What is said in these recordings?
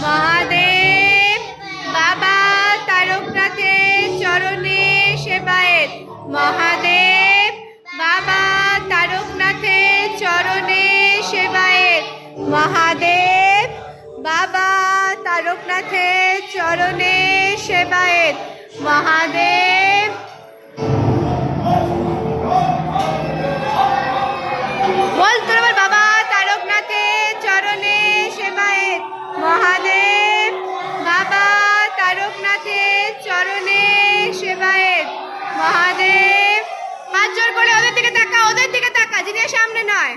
মহাদেব বাবা তারকনাথের চরণে সেবায়েত। মহাদেব বাবা তারকনাথের চরণে সেবায়েত। মহাদেব বাবা তারকনাথের চরণে সেবায়েত। মহাদেব বল তোর আমার বাবা তারকনাথের চরণে সেবায়েত। মহাদেব বাবা তারকনাথের চরণে সেবায়েত। মহাদেব হাত জোর করে ওদের দিকে তাকা, ওদের দিকে তাকা, যিনি সামনে নয়।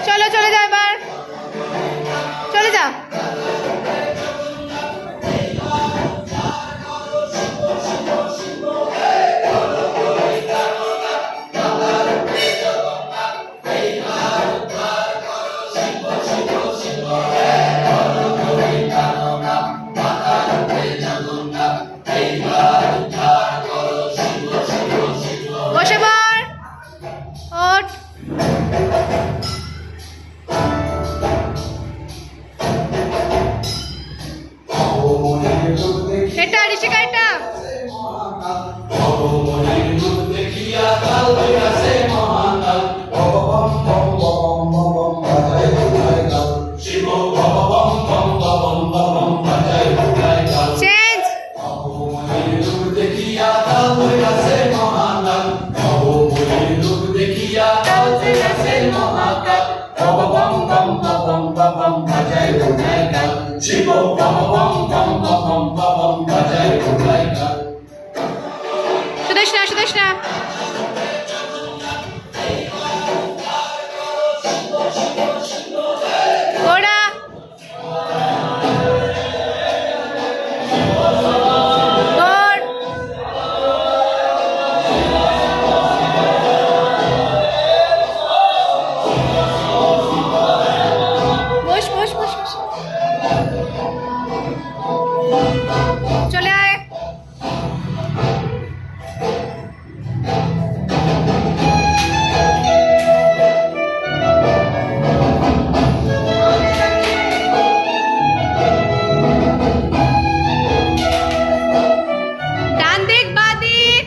চলো চলে যাও, এবার চলে যাও। বসে পড়, ওঠ। এটা ঋষিকা, এটা সুদেশনা, সুদেশনা ঘোড়া চলে আয়। ডান দিক বাঁ দিক,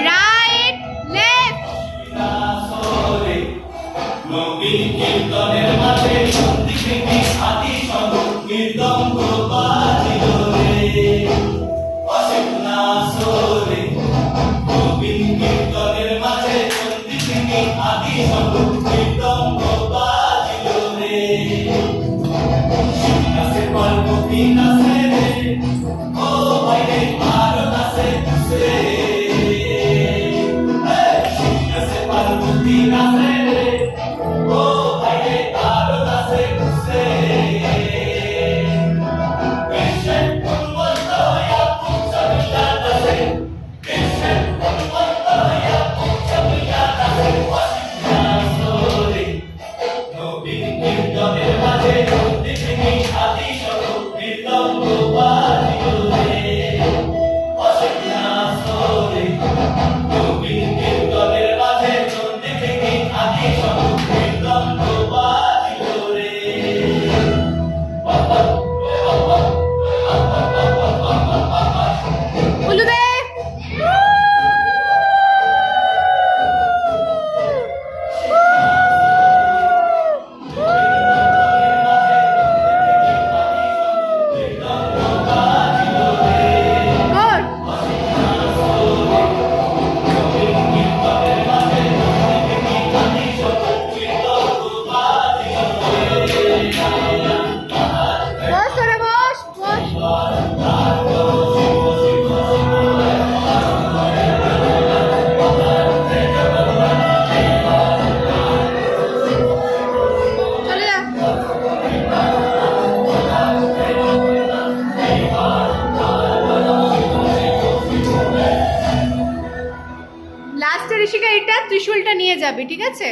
রাইট লেফট। কীর্তনের মাঝে আদি কীর্তন বাজিল রে, অসীম নাসরে গোবিন্দ কীর্তনের মাঝে আদি কীর্তন বাজিল রে। নাচে পার্বতী নাচে রে, ও ভাই রে আরো নাচে রে, নাচে পার্বতী নাচে রে, ও ভাই রে আরো নাচে রে। ঋষিকা এটা ত্রিশূলটা নিয়ে যাবে, ঠিক আছে?